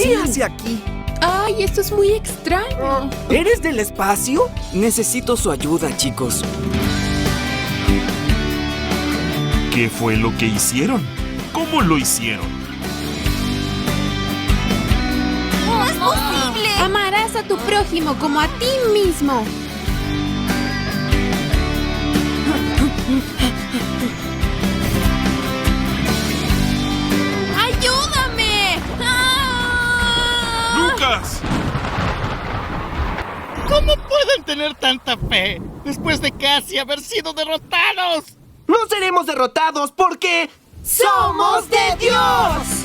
¿Qué hace aquí? ¡Ay, esto es muy extraño! ¿Eres del espacio? Necesito su ayuda, chicos. ¿Qué fue lo que hicieron? ¿Cómo lo hicieron? ¡No es posible! Amarás a tu prójimo como a ti mismo. ¡Ayúdame! ¡Ah! ¡Lucas! ¿Cómo pueden tener tanta fe después de casi haber sido derrotados? No seremos derrotados porque... ¡somos de Dios!